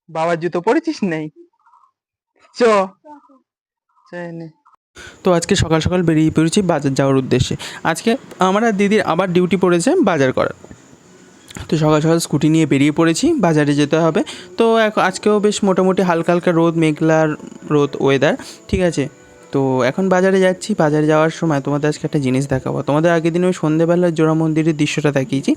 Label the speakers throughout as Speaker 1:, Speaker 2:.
Speaker 1: বাবার জুতো পরেছিস নেই? চ নে। তো আজকে সকাল সকাল বেরিয়ে পড়েছি বাজার যাওয়ার উদ্দেশ্যে। আজকে আমার আর দিদির আবার ডিউটি পড়েছে বাজার করার। তো সকাল সকাল স্কুটি নিয়ে বেরিয়ে পড়েছি, বাজারে যেতে হবে। তো আজকেও বেশ মোটামুটি হালকা হালকা রোদ, মেঘলা রোদ ওয়েদার, ঠিক আছে। তো এখন বাজারে যাচ্ছি। বাজারে যাওয়ার সময় তোমাদের আজকে একটা জিনিস দেখাবো। তোমাদের আগের দিন ওই সন্ধ্যেবেলা জোড়া মন্দিরের দৃশ্যটা দেখিয়েছি।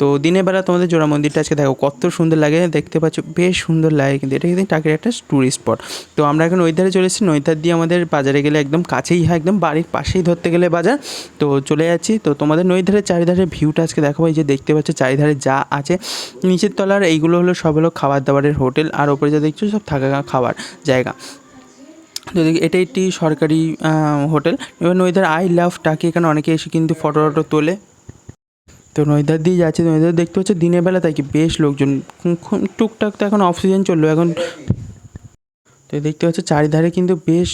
Speaker 1: তো দিনের বেলা তোমাদের জোড়া মন্দিরটা আজকে দেখো কত সুন্দর লাগে, দেখতে পাচ্ছ বেশ সুন্দর লাগে কিন্তু। এটা কিন্তু টাকের একটা ট্যুরিস্ট স্পট। তো আমরা এখন ওই ধারে চলে এসেছি। নৈধার দিয়ে আমাদের বাজারে গেলে একদম কাছেই হয়, একদম বাড়ির পাশেই ধরতে গেলে বাজার। তো চলে যাচ্ছি। তো তোমাদের নৈধারের চারিধারে ভিউটা আজকে দেখাবো। এই যে দেখতে পাচ্ছ চারিধারে যা আছে, নিচের তলার এইগুলো হলো সব হলো খাবার দাবারের হোটেল, আর ওপরে যা দেখছো সব থাকা খাবার জায়গা। তো এটা একটি সরকারি হোটেল। এবার নৈধার আই লাভ টাকি, এখানে অনেকে এসে কিন্তু ফটো টটো তোলে। তো নৈধার দিয়ে যাচ্ছে। নৈধার দেখতে পাচ্ছ দিনের বেলা তাই কি বেশ লোকজন, টুকটাক তো এখন অফ সিজন চললো এখন। তো দেখতে পাচ্ছ চারিধারে কিন্তু বেশ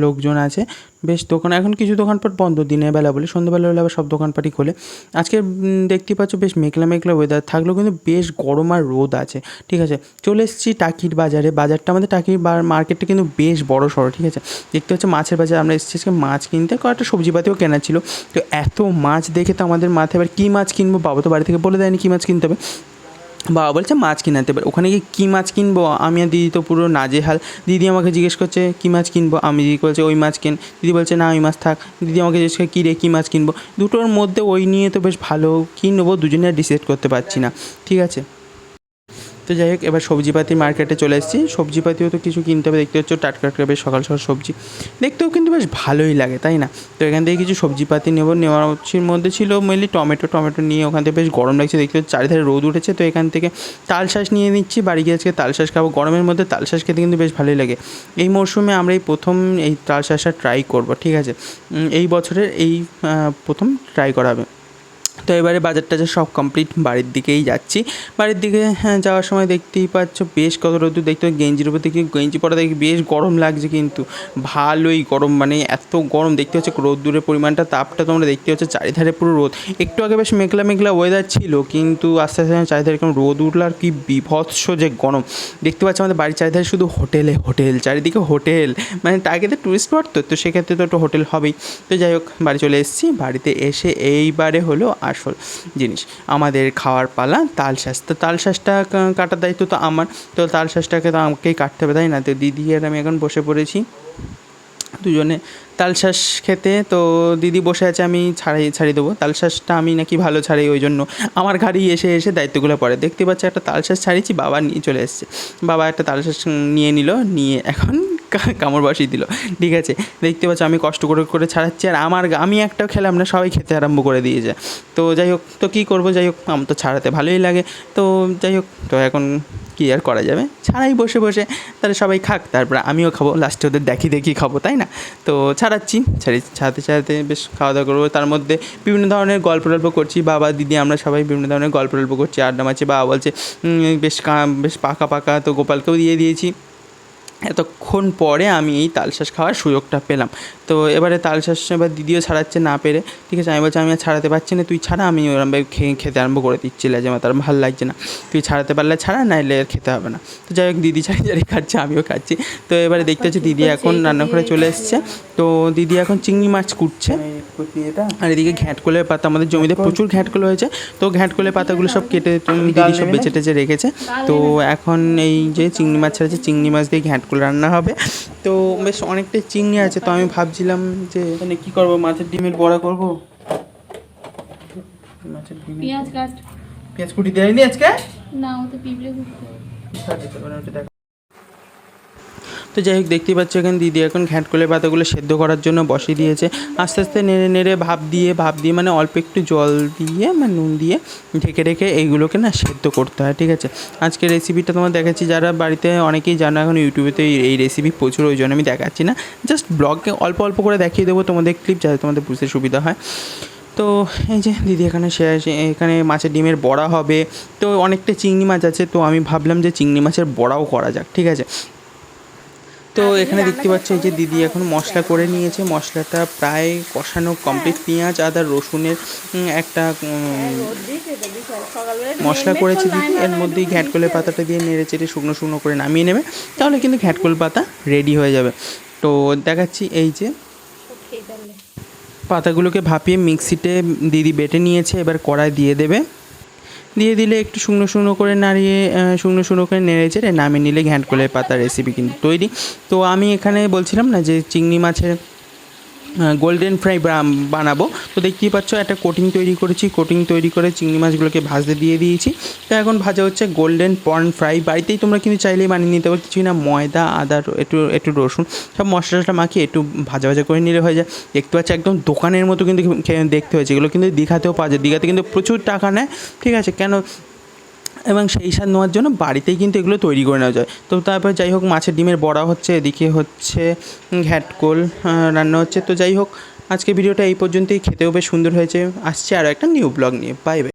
Speaker 1: লোকজন আছে, বেশ দোকান। এখন কিছু দোকানপাট বন্ধ দিনের বেলা বলে, সন্ধ্যাবেলা হলে আবার সব দোকানপাটই খোলে। আজকে দেখতে পাচ্ছ বেশ মেঘলা মেঘলা ওয়েদার থাকলেও কিন্তু বেশ গরম আর রোদ আছে, ঠিক আছে। চলে এসেছি টাকির বাজারে। বাজারটা আমাদের টাকির মার্কেটটা কিন্তু বেশ বড় সড়ো, ঠিক আছে। দেখতে হচ্ছে মাছের বাজার। আমরা এসেছি আজকে মাছ কিনতে, কয়েকটা সবজিপাতিও কেনা ছিল। তো এত মাছ দেখে তো আমাদের মাথায় এবার কী মাছ কিনবো, বাবা তো বাড়ি থেকে বলে দেয়নি কী মাছ কিনতে হবে। বাবা বলছে মাছ কিনাতে পারে। ওখানে গিয়ে কী মাছ কিনবো, আমি আর দিদি তো পুরো নাজেহাল। দিদি আমাকে জিজ্ঞেস করছে কী মাছ কিনবো, আমি দিদি বলছে ওই মাছ কিন। দিদি বলছে না ওই মাছ থাক। দিদি আমাকে জিজ্ঞেস করে কী রে কী মাছ কিনবো। দুটোর মধ্যে ওই নিয়ে তো বেশ ভালো কী নেবো দুজনে আর ডিসাইড করতে পারছি না, ঠিক আছে। তো যাই হোক, এবার সবজিপাতি মার্কেটে চলে এসেছি। সবজিপাতিও তো কিছু কিনতে হবে। দেখতে হচ্ছে টাটকা টাটকা বেশ সকাল সকাল সবজি, দেখতেও কিন্তু বেশ ভালোই লাগে, তাই না। তো এখান থেকে কিছু সবজিপাতি নেওয়ার মধ্যে ছিল মেনলি টমেটো নিয়ে ওখান থেকে বেশ গরম লাগছে দেখতে হচ্ছে, চারিধারে রোদ উঠেছে। তো এখান থেকে তালশাঁস নিয়ে নিচ্ছি, বাড়ি গিয়ে আজকে তালশাঁস খাবো। গরমের মধ্যে তালশাঁস খেতে কিন্তু বেশ ভালোই লাগে। এই মরশুমে আমরা এই প্রথম এই তালশাঁসটা ট্রাই করবো, ঠিক আছে। এই বছরের এই প্রথম ট্রাই করা হবে। তো এবারে বাজার টাজার সব কমপ্লিট, বাড়ির দিকেই যাচ্ছি। বাড়ির দিকে যাওয়ার সময় দেখতেই পাচ্ছ বেশ কত রোদ্দুর। দেখতে গেঞ্জির উপর থেকে গেঞ্জি পরা দেখি বেশ গরম লাগছে কিন্তু, ভালোই গরম, মানে এত গরম। দেখতে হচ্ছে রোদ্দুরের পরিমাণটা, তাপটা তোমরা দেখতে হচ্ছে চারিধারে পুরো রোদ। একটু আগে বেশ মেঘলা মেঘলা ওয়েদার ছিল, কিন্তু আস্তে আস্তে চারিধারে কেমন রোদ উঠলো আর কি বিভৎস যে গরম। দেখতে পাচ্ছি আমাদের বাড়ির চারিধারে শুধু হোটেলে হোটেল, চারিদিকে হোটেল, মানে টার্গেতে টুরিস্ট স্পট। তো সেক্ষেত্রে তো একটু হোটেল হবেই। তো যাই হোক, বাড়ি চলে এসেছি। বাড়িতে এসে এইবারে হলো আসল জিনিস, আমাদের খাওয়ার পালা তালশাঁস। তো তালশাঁসটা কাটার দায়িত্ব তো আমার। তো তালশাঁসটাকে তো আমাকেই কাটতে হবে, তাই না। তো দিদি আর আমি এখন বসে পড়েছি দুজনে তালশাঁস খেতে। তো দিদি বসে আছে, আমি ছাড়িয়ে দেবো। তালশাঁসটা আমি নাকি ভালো ছাড়ি, ওই জন্য আমার ঘাড়ি এসে এসে দায়িত্বগুলো পড়ে। দেখতে পাচ্ছি একটা তালশাঁস ছাড়িয়েছি, বাবা নিয়ে চলে এসেছে। বাবা একটা তালশাঁস নিয়ে নিল, নিয়ে এখন কামড় বসিয়ে দিল, ঠিক আছে। দেখতে পাচ্ছি আমি কষ্ট করে করে ছাড়াচ্ছি, আর আমি একটাও খেলাম না, সবাই খেতে আরম্ভ করে দিয়েছে। তো যাই হোক, তো কী করবো, যাই হোক আমার তো ছাড়াতে ভালোই লাগে। তো যাই হোক, তো এখন কী আর করা যাবে, ছাড়াই বসে বসে, তাহলে সবাই খাক, তারপরে আমিও খাবো, লাস্টে ওদের দেখি খাবো, তাই না। তো ছাড়াচ্ছি, ছাড়াতে বেশ খাওয়া দাওয়া করবো। তার মধ্যে বিভিন্ন ধরনের গল্প করছি, বাবা দিদি আমরা সবাই বিভিন্ন ধরনের গল্প করছি, আড্ডা মারছি। বাবা বলছে বেশ পাকা। তো গোপালকেও দিয়ে দিয়েছি। এতক্ষণ পরে আমি এই তালশাঁস খাওয়ার সুযোগটা পেলাম। তো এবারে তালশাঁস এবার দিদিও ছাড়াচ্ছে না পেরে, ঠিক আছে। আমি বলছি আমি আর ছাড়াতে পারছি না, তুই ছাড়া। আমি ওরমভাবে খেতে আরম্ভ করে দিচ্ছি, যে আমার তার ভালো লাগছে না, তুই ছাড়াতে পারলে ছাড়া, নাইলে আর খেতে হবে না। তো যাই হোক, দিদি ছাড়ি খাচ্ছে, আমিও খাচ্ছি। তো এবারে দেখতে হচ্ছে দিদি এখন রান্নাঘরে চলে এসছে। তো দিদি এখন চিংড়ি মাছ কুটছে, আর এদিকে ঘ্যাঁটকলের পাতা, আমাদের জমিতে প্রচুর ঘ্যাঁটকল হয়েছে। তো ঘ্যাঁটকলের পাতাগুলো সব কেটে দিদি সব বেছে টেচে রেখেছে। তো এখন এই যে চিংড়ি মাছ ছাড়াচ্ছে, চিংড়ি মাছ দিয়ে ঘ্যাঁটকল রান্না হবে। তো বেশ অনেকটাই চিংড়ি আছে। তো আমি ভাবছিলাম যে মানে কী করবো, মাছের ডিমের বড়া করবো। মাছের ডিম, পেঁয়াজ কুটি দেয়নি আজকে না, ও তো পিঁপড়ে কুটতে। তো যাই হোক, দেখতেই পাচ্ছ এখানে দিদি এখন ঘ্যাঁটকলের পাতাগুলো সেদ্ধ করার জন্য বসিয়ে দিয়েছে। আস্তে আস্তে নেড়ে নেড়ে ভাপ দিয়ে মানে অল্প একটু জল দিয়ে মানে নুন দিয়ে ঢেকে রেখে এইগুলোকে না সেদ্ধ করতে হয়, ঠিক আছে। আজকে রেসিপিটা তোমার দেখাচ্ছি, যারা বাড়িতে অনেকেই জানো, এখন ইউটিউবেতে এই রেসিপি প্রচুর, ওই জন্য আমি দেখাচ্ছি না, জাস্ট ব্লগে অল্প অল্প করে দেখিয়ে দেবো তোমাদের ক্লিপ, যাতে তোমাদের বুঝতে সুবিধা হয়। তো এই যে দিদি এখানে মাছের ডিমের বড়া হবে। তো অনেকটা চিংড়ি মাছ আছে, তো আমি ভাবলাম যে চিংড়ি মাছের বড়াও করা যাক, ঠিক আছে। তো এখানে দেখতে পাচ্ছ এই যে দিদি এখন মশলা করে নিয়েছে, মশলাটা প্রায় কষানো কমপ্লিট, পেঁয়াজ আদা রসুনের একটা মশলা করেছে দিদি। এর মধ্যেই ঘ্যাটকলের পাতাটা দিয়ে নেড়ে চেড়ে শুকনো শুকনো করে নামিয়ে নেবে, তাহলে কিন্তু ঘ্যাটকল পাতা রেডি হয়ে যাবে। তো দেখাচ্ছি এই যে পাতাগুলোকে ভাপিয়ে মিক্সিতে দিদি বেটে নিয়েছে, এবার কড়াই দিয়ে দেবে, দিয়ে দিলে একটু শুকনো শুকনো করে নাড়িয়ে শুকনো শুকনো করে নেড়ে চেড়ে নামিয়ে নিলে ঘ্যাটকলের পাতা রেসিপি কিন্তু তৈরি। তো আমি এখানে বলছিলাম না যে চিংড়ি মাছের গোল্ডেন ফ্রাই বানাবো, তো দেখতেই পাচ্ছ একটা কোটিং তৈরি করেছি, কোটিং তৈরি করে চিংড়ি মাছগুলোকে ভাজতে দিয়ে দিয়েছি। তো এখন ভাজা হচ্ছে গোল্ডেন পর্ন ফ্রাই। বাড়িতেই তোমরা কিন্তু চাইলেই বানিয়ে নিতে পারো, কিছুই না, ময়দা আদা একটু একটু রসুন সব মশলাটা মাখিয়ে একটু ভাজা ভাজা করে নিলে হয়ে যায়। দেখতে পাচ্ছি একদম দোকানের মতো কিন্তু দেখতে হয়েছে, এগুলো কিন্তু দীঘাতেও পাওয়া যায়, দীঘাতে কিন্তু প্রচুর টাকা নেয়, ঠিক আছে কেন, এবং সেই স্বাদ নেওয়ার জন্য বাড়িতেই কিন্তু এগুলো তৈরি করে নেওয়া যায়। তো তারপর যাই হোক মাছের ডিমের বড়া হচ্ছে, এদিকে হচ্ছে ঘ্যাটকল রান্না হচ্ছে। তো যাই হোক আজকে ভিডিওটা এই পর্যন্তই, খেতেও বেশ সুন্দর হয়েছে। আসছে আরও একটা নিউ ব্লগ নিয়ে, বাই বাই।